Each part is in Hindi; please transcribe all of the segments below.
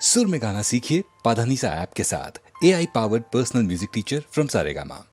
सुर में गाना सीखिए पाधानीसा ऐप के साथ। AI powered personal music teacher from Saregama.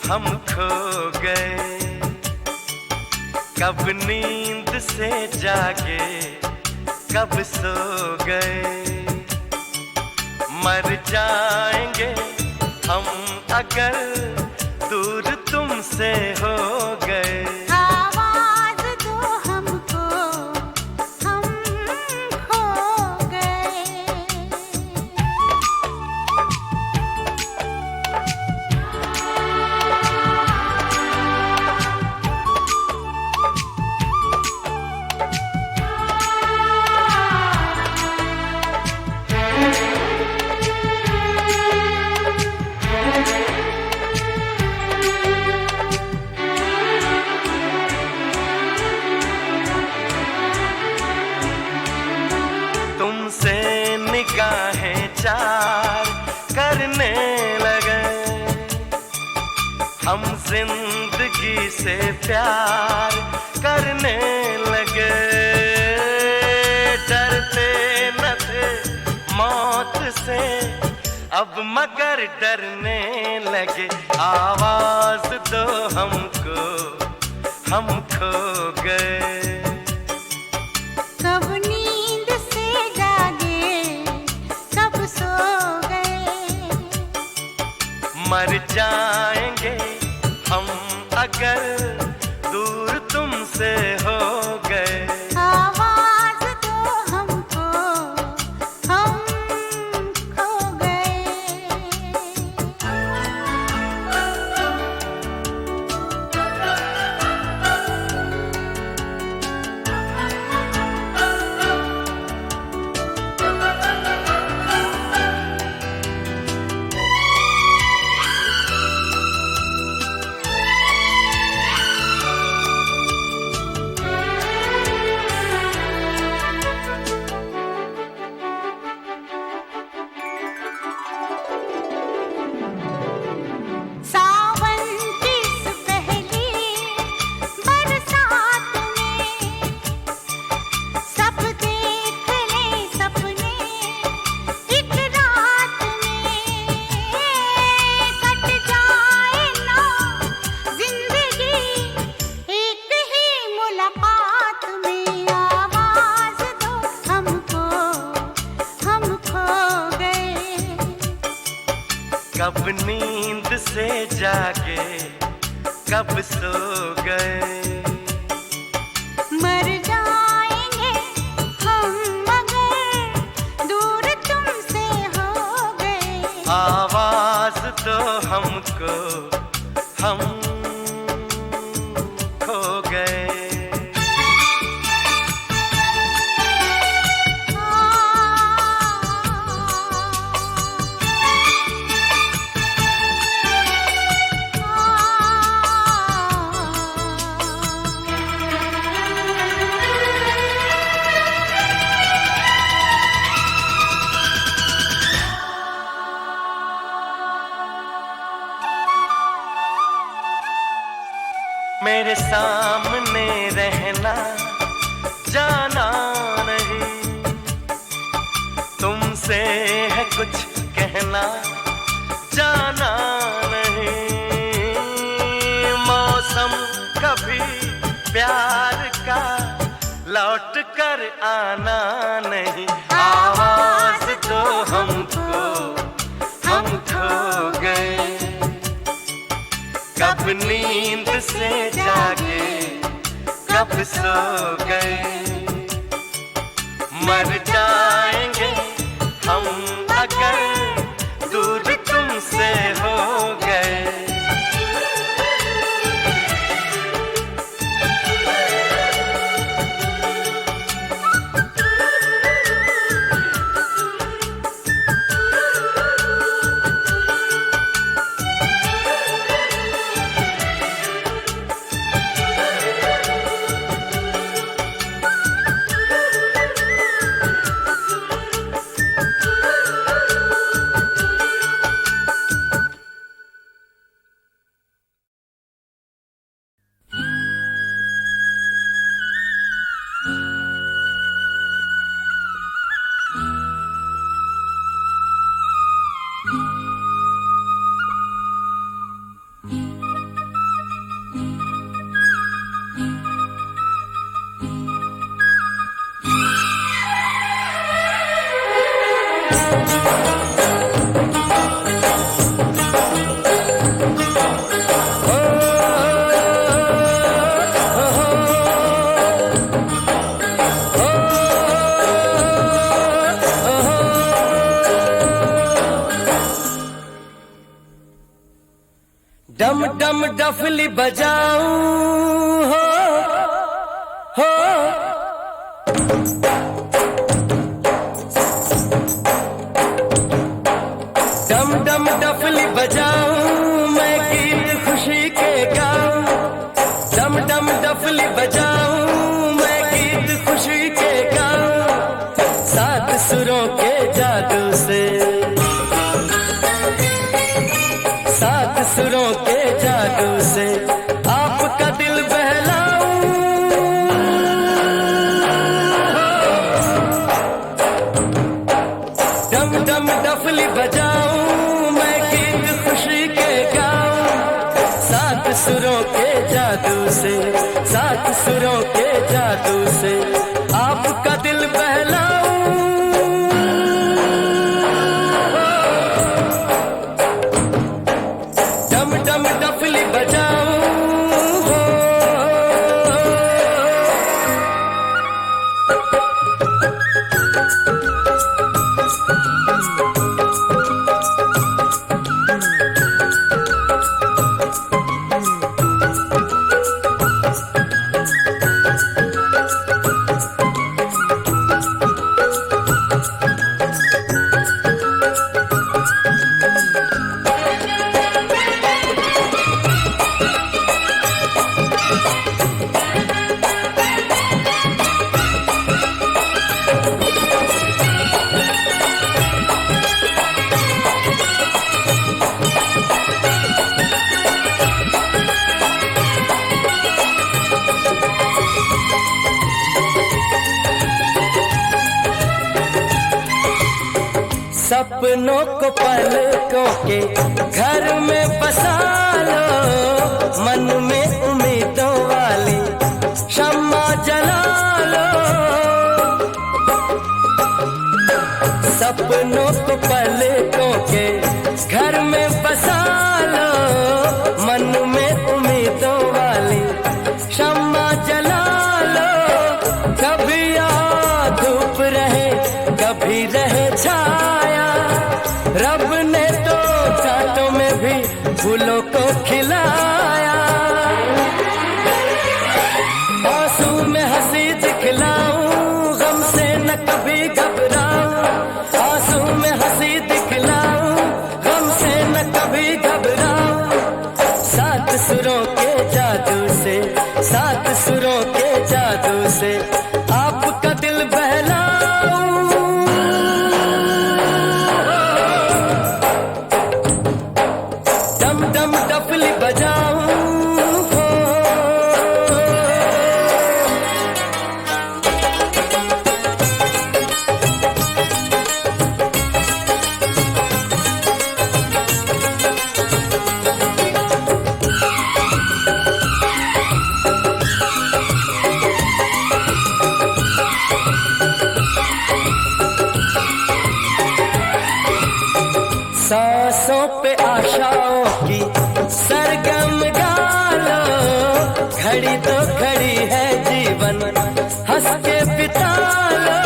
हम खो गए, कब नींद से जागे, कब सो गए। मर जाएंगे हम अगर दूर तुमसे हो गए। आवाज दो हमको, हम खो गए। तुमसे निगाहें चार करने लगे, हम जिंदगी से प्यार करने लगे। डरते न थे मौत से, अब मगर डरने लगे। आवाज दो हमको, हम खो गए। कब नींद से जागे, कब सो गए। मर जाएंगे हम अगर दूर तुमसे हो गए। आवाज दो हमको, हम खो गए। सावन की इस पहली बरसात में सब देख ले सपने एक रात में। कट जाए ना जिंदगी एक ही मुलाकात में। आवाज दो हमको, हम खो गए। कब नींद से जागे, कब सो गए। मर जाएंगे हम मगर दूर तुमसे हो गए। आवाज दो हमको, हम खो गए। मेरे सामने रहना, जाना नहीं। तुमसे है कुछ कहना, जाना आना नहीं, आवाज तो हमको, हम खो गए। कब नींद से जागे, कब सो गए। मर जाएंगे हम अगर दूर तुमसे हो गए। डम डम डफली बजाऊं हो डम डम डफली बजाऊं मैं गीत खुशी के गाऊं। डम डम डफली बजाऊं मैं गीत खुशी के गाऊं। सात सुरों के जादू से, सात सुरों के जादू से आपका दिल बहलाऊं। डम डम डफली बजाऊं मैं गीत खुशी के गाऊं। सात सुरों के जादू से, सात सुरों के जादू से आपका दिल बहलाऊं। डफली बजाऊं हो। सपनों को पलकों के घर में बसा लो। मन में उम्मीदों वाली शम्मा जला लो। सपनों को पलकों के घर में बसा लो। मन में उम्मीदों वाली शम्मा जला लो। कभी याद धूप रहे, कभी रहे छाया। रब ने तो कांटों में भी फूलों को खिलाया। आंसू में हंसी दिखलाऊं, गम से न कभी घबराऊं। आंसू में हंसी दिखलाऊं, गम से न कभी घबराऊं। सात सुरों के जादू से, सात सुरों के जादू से आपका दिल बहलाऊं। डम डम डफली बजाऊं हो। सांसों पे आशाओं की सरगम गालो, घड़ी तो घड़ी है जीवन हंस के बिता लो।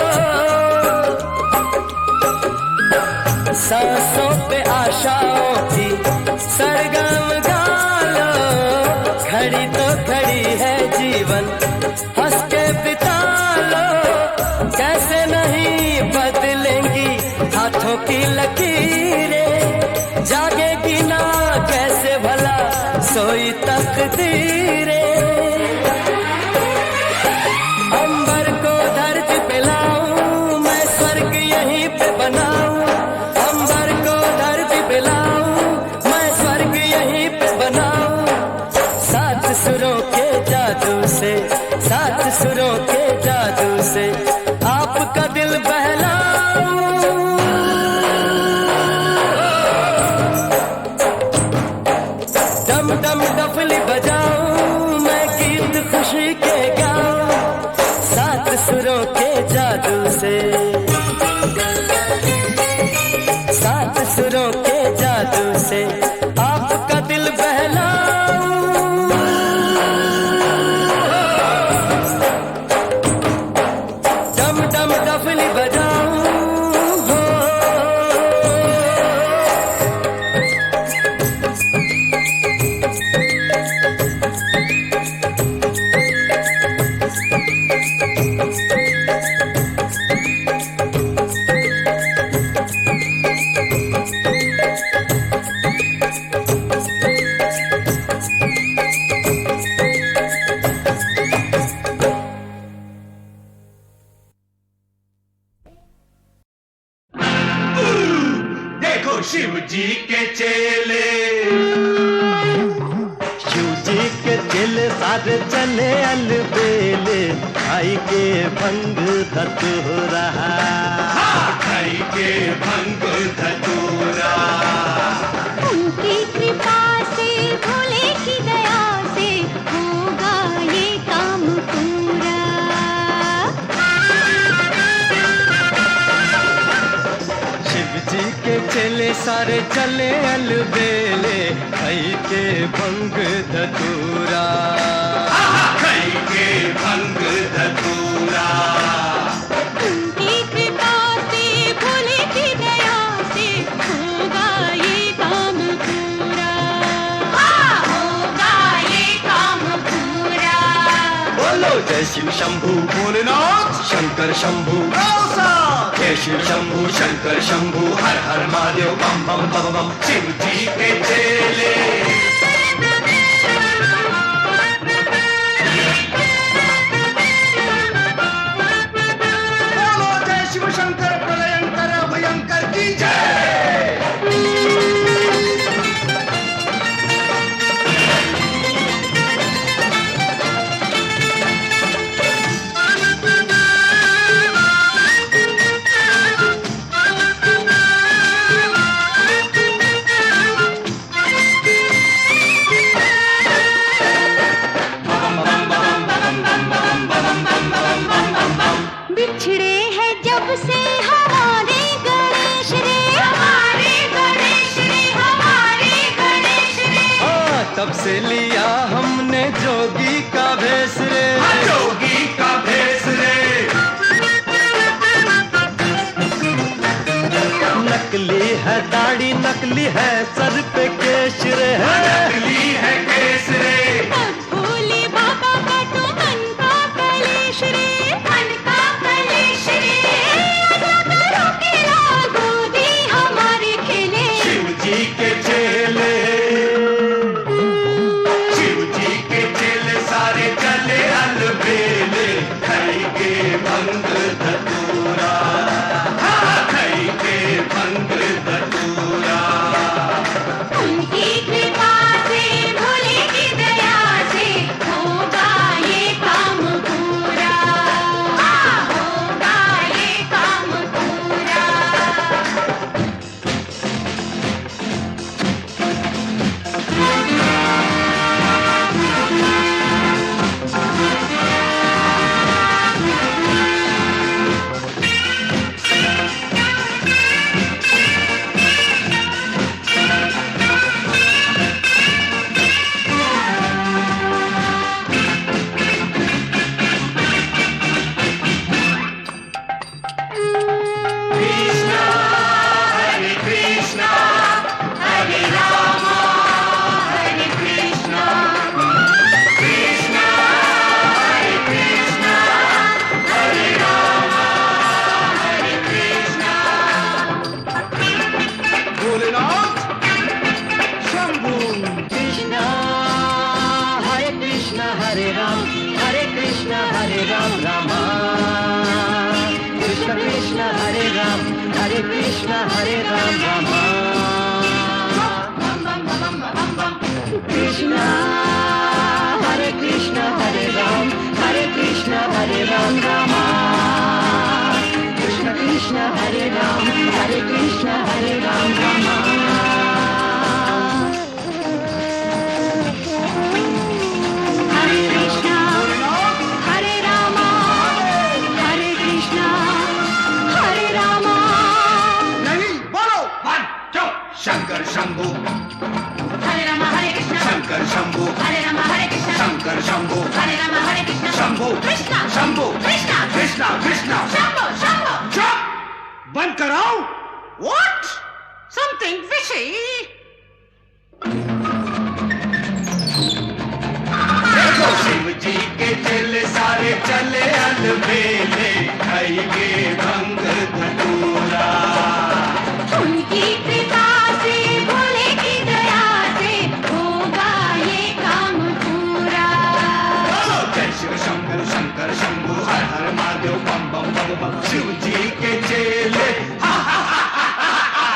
सांसों पे आशाओं की सरगम गालो, घड़ी तो घड़ी है जीवन हंस के बिता लो। कैसे नहीं बदलेंगी हाथों की लकीरें, जागेगी ना कैसे भला सोई तकदीरें। अंबर को धरती पे लाऊं, मैं स्वर्ग यहीं पे बनाऊं। अंबर को धरती पे लाऊं, मैं स्वर्ग यहीं पे बनाऊं। सात सुरों के जादू से, सात सुरों के जादू से आपका दिल बहलाऊं। डम डम डफली बजाऊं, मैं गीत खुशी के गाऊं। सात सुरों के जादू से, सात सुरों के जादू से आपका दिल बहलाऊं। डम डम डफली बजाऊं हो। देखो शिव जी के चेले, शिव जी के चेले सारे चले अलबेले, खाई के भंग धतूरा। खाई के भंग धतूरा। उनकी कृपा से, भोले की दया से होगा ये काम पूरा। शिव जी के चेले सारे चले अलबेले, खाई के भंग धतूरा। खाई के भंग धतूरा। उनकी कृपा से, भोले की दया से होगा ये काम पूरा। होगा ये काम पूरा। बोलो जय शिव शंभू भोलेनाथ शंकर शंभू, जय शिव शंभू शंकर शंभू, हर हर महादेव बम बम बम बम। शिव जी के चेले। बोलो जय शिव शंकर प्रलयंकर भयंकर की जय। बिछड़े हैं जब से हमारे गणेश रे, हमारे गणेश रे, हमारे गणेश रे। हाँ तब से लिया हमने जोगी का भेष रे। जोगी का भेष रे। नकली है दाढ़ी, नकली है सर पे केश रे। नकली है केस रे। भोले बाबा का तो मन का कलेश रे, मन का कलेश रे। ऐसा करो कि लागो दी हमारे खेले। शिव जी के चेले, शिव जी के चेले सारे चले अलबेले, खाई के भंग धतूरा। खाई के भंग धतूरा। उनकी कृपा से, भोले की दया से होगा ये काम पूरा। होगा ये काम पूरा। कृष्णा हरे राम रामा कृष्ण कृष्ण हरे राम रामा कृष्णा हरे राम रामा कृष्ण कृष्ण हरे राम रामा हरे कृष्णा हरे रामा हरे कृष्णा हरे रामा। नहीं बोलो 1 2 शंकर शंभू हरे रामा हरे कृष्णा शंकर शंभू हरे रामा हरे कृष्णा शंकर शंभू हरे रामा हरे कृष्णा शंभू कृष्णा शंभू कृष्णा कृष्णा कृष्णा शंभो शंभो। चुप बंद कराओ। What? Something fishy? देखो शिव जी के चेले सारे चले अलबेले खाएंगे भंग धतूरा। उनकी कृपा से भोले की दया से होगा ये काम पूरा। जय शिव शंभू शंकर शंभू हर हर महादेव बम बम बम बम। शिव जी के चेले हा हा हा हा हा हा।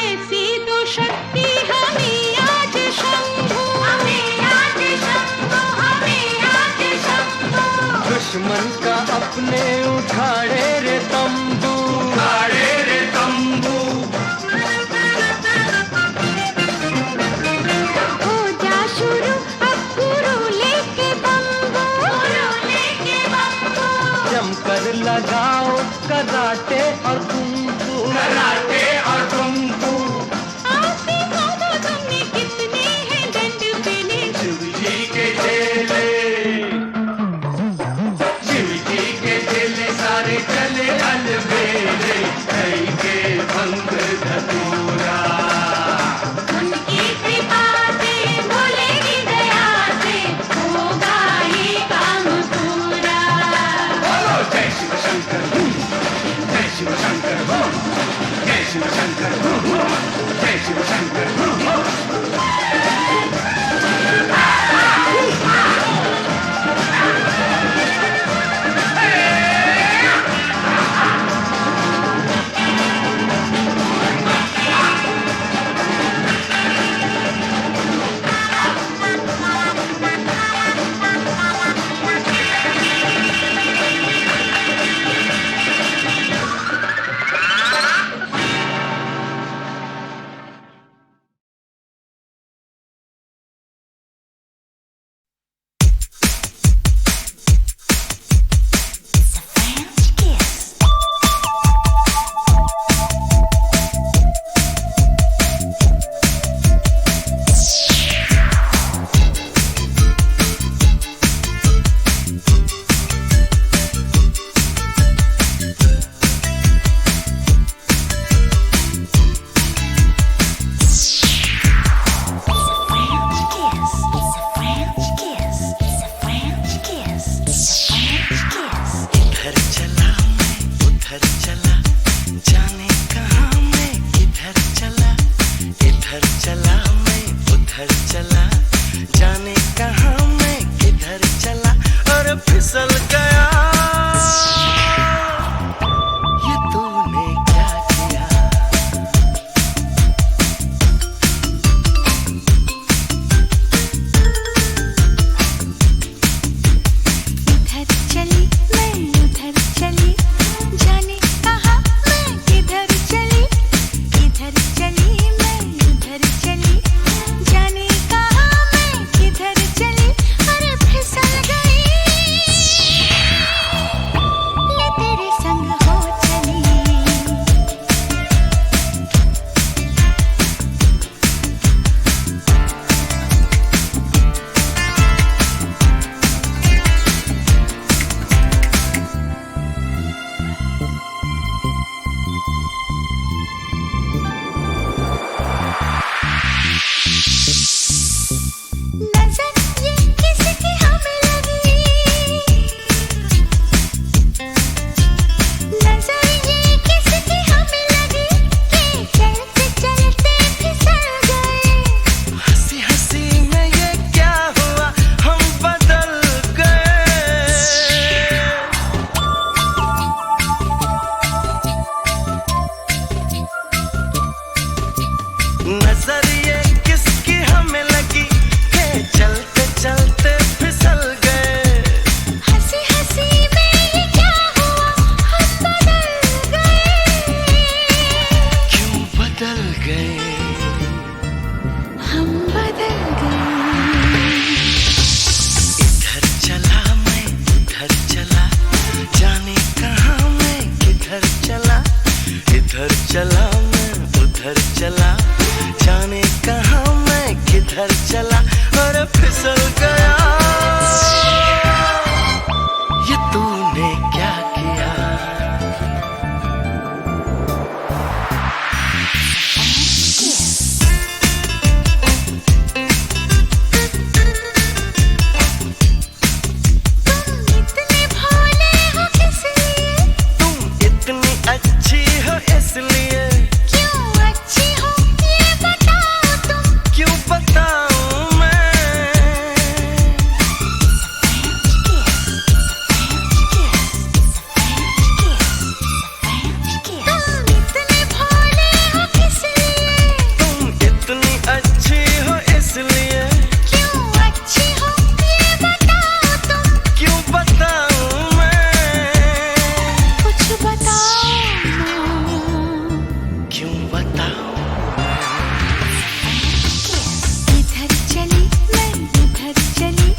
ऐसी तो शक्ति हमें आज शंभू हमें आज शंभू। दुश्मन का अपने उखाड़े रे तंबू उखाड़े रे तंबू। हो जा शुरू अब गुरु लेके बम्बू जमकर लगाओ कराटे और कुंफू कराटे और कुंफू। आपसे कहो तुमने कितने हैं दंड पेले। शिव जी के चेले शिव जी के चेले सारे चले अलबेले खाएंगे भंग धतूरा। उनकी कृपा से भोले की दया से होगा ये काम पूरा। बोलो जय शिव शंकर जय शिव शंकर जय शिव शंकर जय शिव शंकर। इधर चला मैं उधर चला, जाने कहाँ मैं किधर चला, और फिसल गया। ये तूने क्या किया? अच्छी हो इसलिए। क्यों अच्छी हो ये बताओ तुम। क्यों बताऊं मैं? तुम इतने भोले हो किस लिए? तुम इतनी अच्छी हो इसलिए। क्यों अच्छी हो ये बताओ तुम। क्यों बताऊं मैं? कुछ बताओ। क्यों बताऊं? इधर चली मैं उधर चली,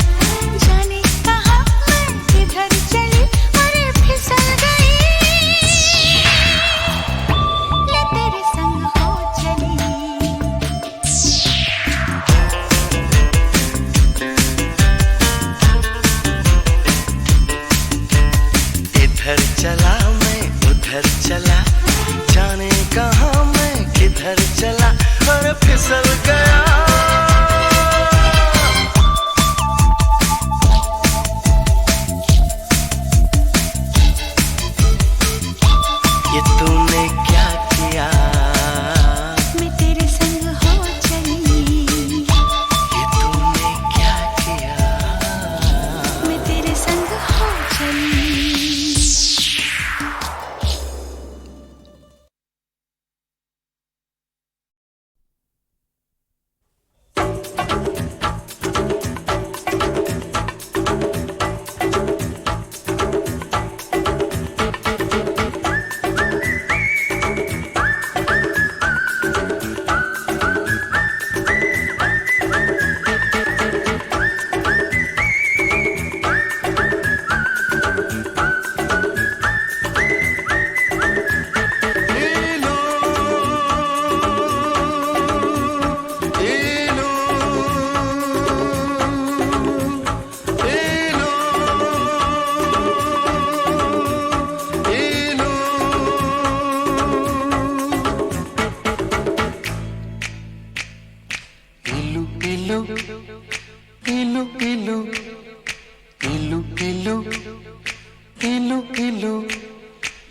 जाने कहाँ मैं किधर चली, अरे फिसल गई। ये तेरे संग हो चली। इधर चला मैं उधर चला, जाने कहाँ मैं किधर चला, और फिसल गया। ये तूने क्या किया? मैं तेरे संग हो चली। ये तूने क्या किया? मैं तेरे संग हो चली।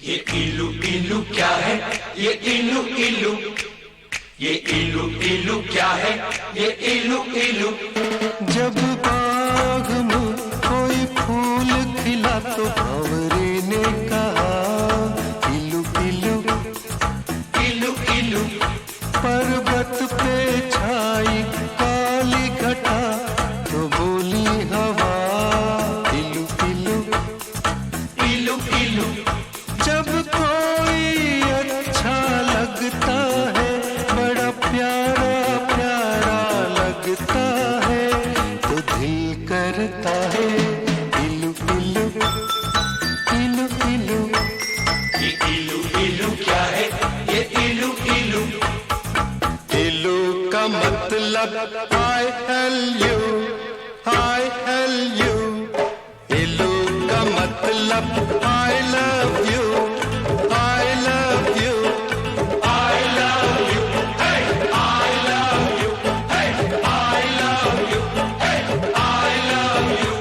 ये इलू इलू क्या है? ये इलू इलू, ये इलू इलू क्या है? ये इलू इलू। जब बाग में कोई फूल खिला तो भंवरे ने कहा इलू इलू इलू इलू। पर्वत पे छाई काली घटा तो बोली हवा इलू इलू इलू इलू। जब कोई अच्छा लगता है, बड़ा प्यारा प्यारा लगता है, तो दिल करता है इलू इलू इलू इलू। ये इलू इलू क्या है? ये इलू इलू। इलू का मतलब I L U, I L U। इलू का मतलब I love you, I love you, I love you, hey, I love you, hey, I love you, hey, I love you।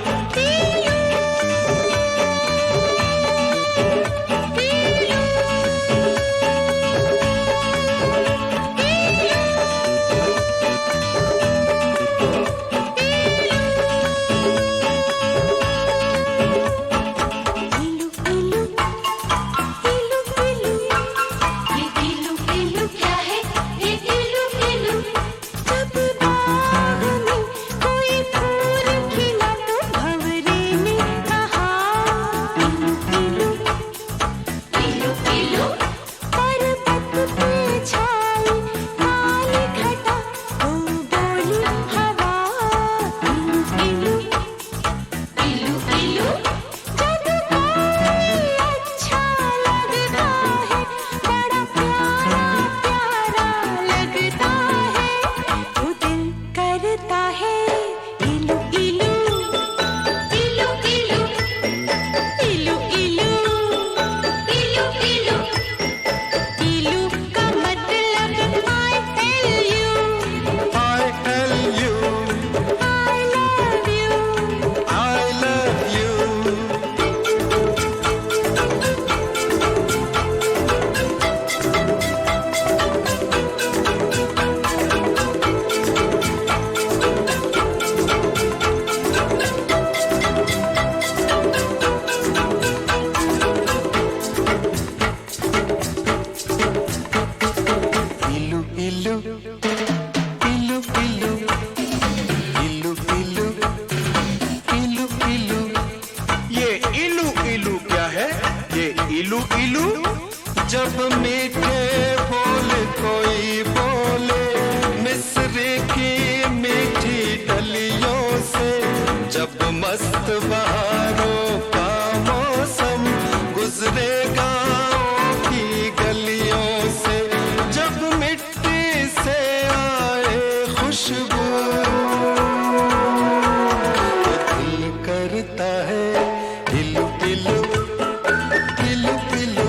इलू इलू का मतलब I tell you I tell you I love you I love you. Ilu ilu ilu ilu ilu ilu ilu ilu. ये इलू इलू क्या है? ये इलू इलू जब मीठे बोल कोई बोले मिस्र की मीठी डलियों से, जब मस्त बहारों का मौसम गुजरे गाँव की गलियों से, जब मिट्टी से आए खुशबू तो दिल करता है इलू इलू इलू इलू इलू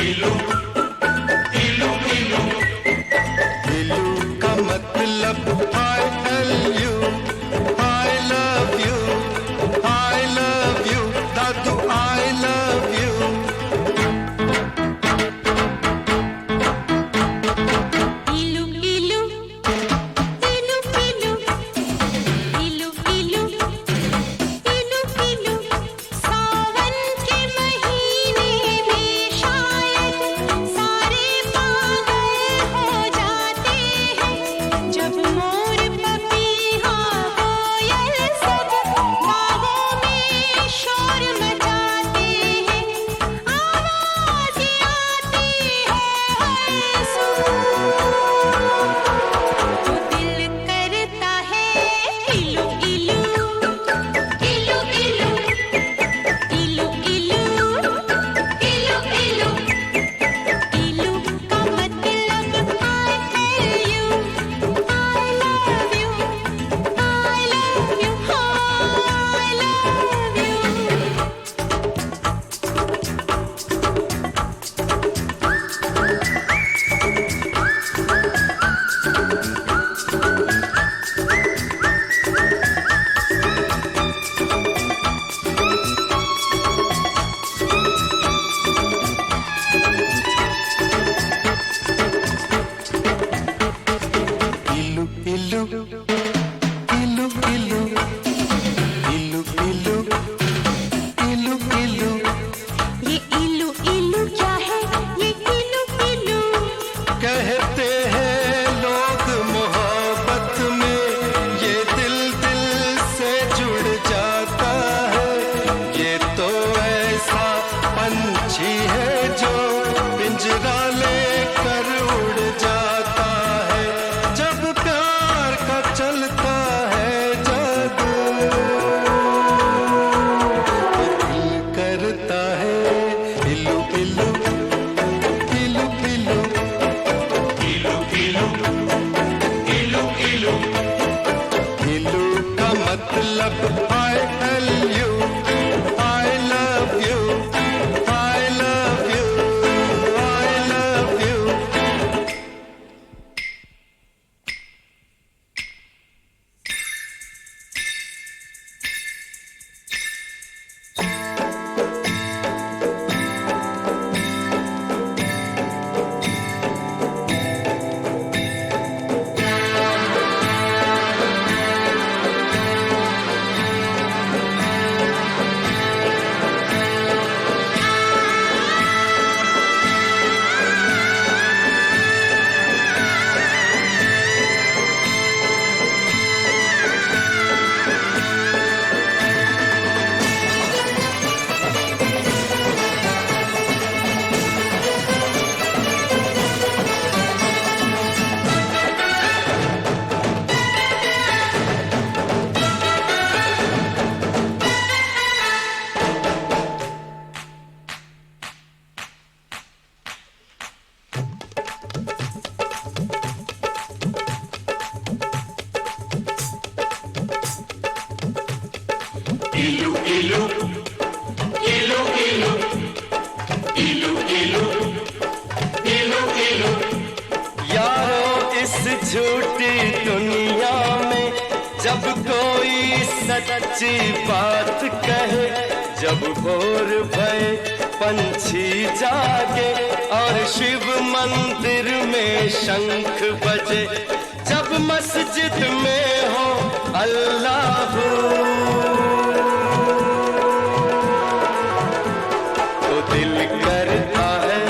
इलू इलू इलू इलू का मतलब I tell you I love you I love you Dadu I love you. इलू इलू इलू इलू इलू इलू इलू इलू सावन के महीने में शायद सारे पागल हो जाते हैं, जब मोर पपीहा कोयल सब बागों में शोर मचाते हैं, आवाज़ें आती है हर सुबह तो दिल करता है इलू इलू इलू इलू इलू इलू इलू इलू इलू का मतलब I tell you I love you I love you I love you. इलू इलू इलू इलू इलू इलू इलू इलू. ये इलू इलू क्या है? ये इलू इलू कहते हैं लोग मोहब्बत में ये दिल दिल से जुड़ जाता है, ये तो ऐसा पंछी है जो पिंजरा लेकर उड़ जाता है, जब प्यार का चलता है जादू तो दिल करता है इलू इलू इलू इलू. इलू इलू इलू इलू इलू का मतलब I tell you I love you I love you I love you. यारो इस झूठी दुनिया में जब कोई सच्ची बात कहे, जब भोर भये पंछी जागे और शिव मंदिर में शंख बजे, जब मस्जिद में हो अल्लाह तो दिल करता है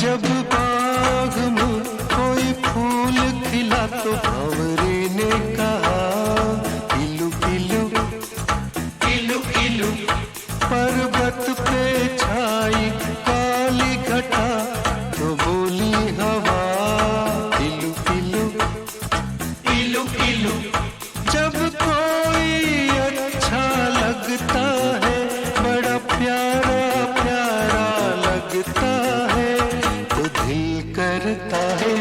जब बाग में कोई फूल खिला तो भंवरे ने कहा इलू इलू इलू इलू। पर्वत पे छाई काली घटा तो बोली हवा इलू इलू इलू इलू। जब कोई अच्छा लगता है, बड़ा प्यारा प्यारा लगता है, तो दिल करता है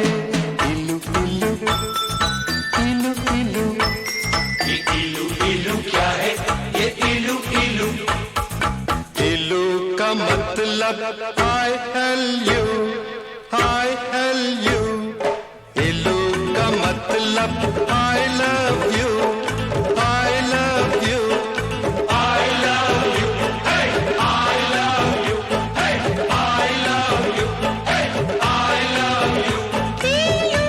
इलू इलू इलू इलू। ये इलू इलू क्या है? ये इलू इलू। इलू का मतलब I L U, I L U। इलू का मतलब I love you, I love you, I love you, hey, I love you, hey, I love you, hey, I love you। इलू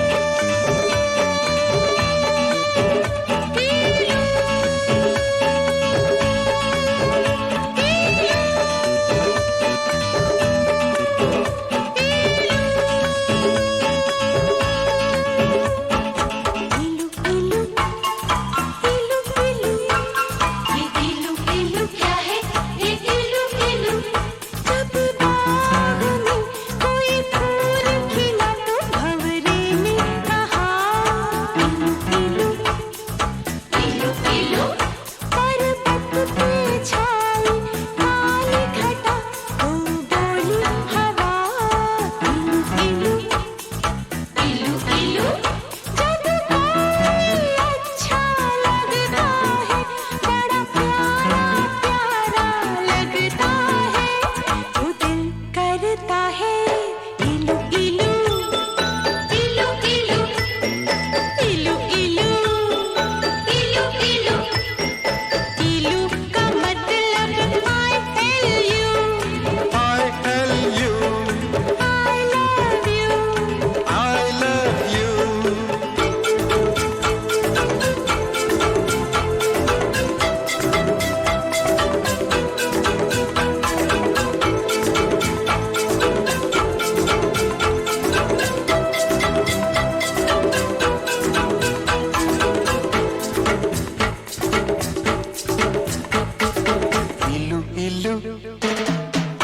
इलू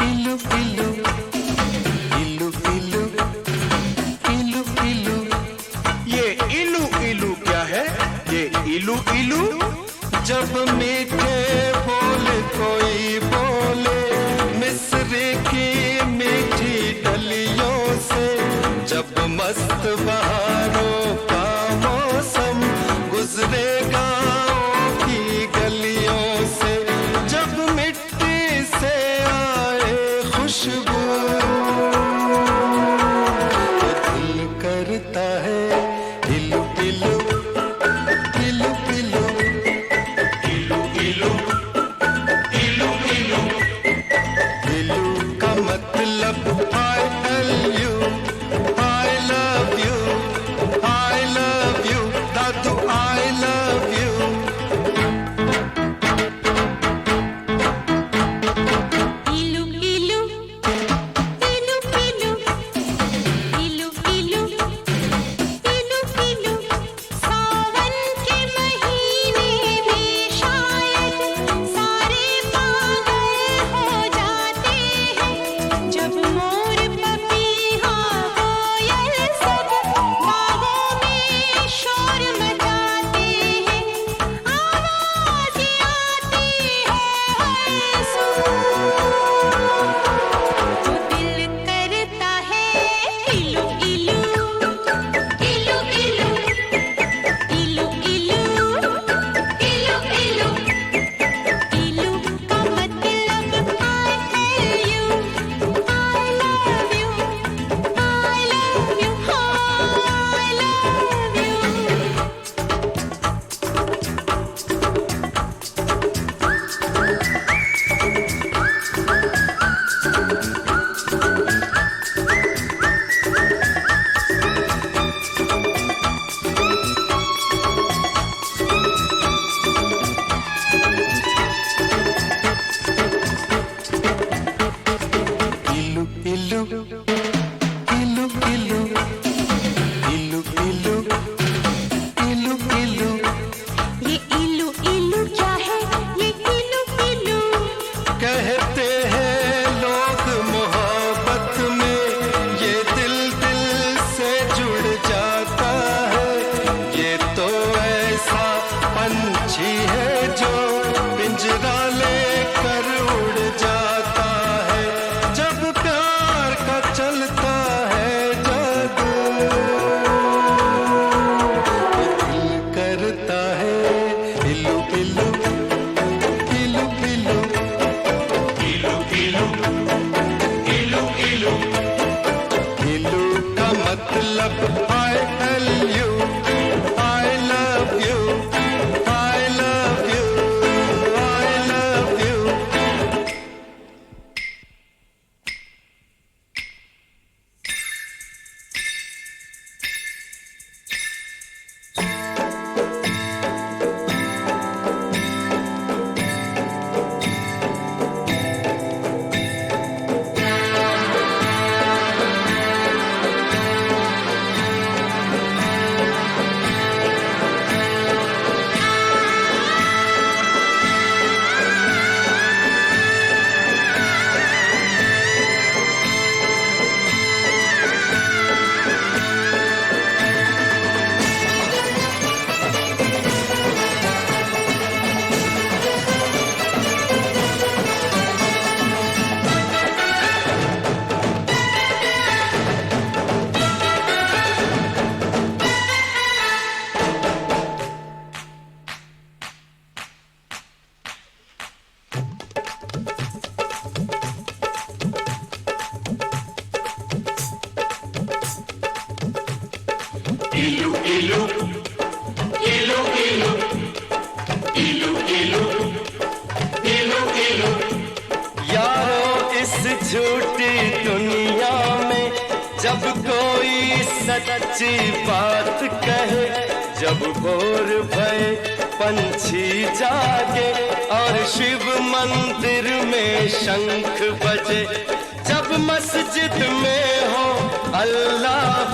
इलू इलू इलू इलू इलू इलू। ये इलू इलू क्या है? ये इलू इलू जब मीठे बोल कोई बोले मिस्र की मीठी डलियों से, जब मस्त बहारों का मौसम गुजरे गाँव की गलियों से, जब मिट्टी से आए खुशबू तो दिल करता है इलू इलू इलू इलू इलू इलू इलू इलू। इलू का मतलब I love you, I love you, Dadu I love you। इलू इलू इलू इलू इलू इलू इलू इलू। सावन के महीने में शायद सारे पागल हो जाते हैं, जब मोर पपीहा कोयल सब बागों में शोर मचाते हैं, आवाज़ आती है हर सू तो दिल करता है इलू इलू इलू इलू इलू इलू इलू इलू। इलू का मतलब I love you, I love you, I love you, I love you। इलू इलू इलू इलू इलू इलू इलू इलू। ये इलू इलू क्या है? ये इलू इलू कहते हैं लोग मोहब्बत में ये दिल दिल से जुड़ जाता है, ये तो ऐसा पंछी है जो पिंजरा लेकर उड़ जाता है, जब प्यार का चलता है जादू तो दिल करता है इलू इलू इलू इलू इलू इलू इलू इलू। इलू का मतलब I love you, I love you, I love you, I love you। इलू इलू इलू इलू इलू इलू इलू इलू। यारो इस झूठी दुनिया में जब कोई सच्ची बात कहे, जब भोर भये पंछी जागे और शिव मंदिर में शंख बजे, जब मस्जिद में हो अल्लाह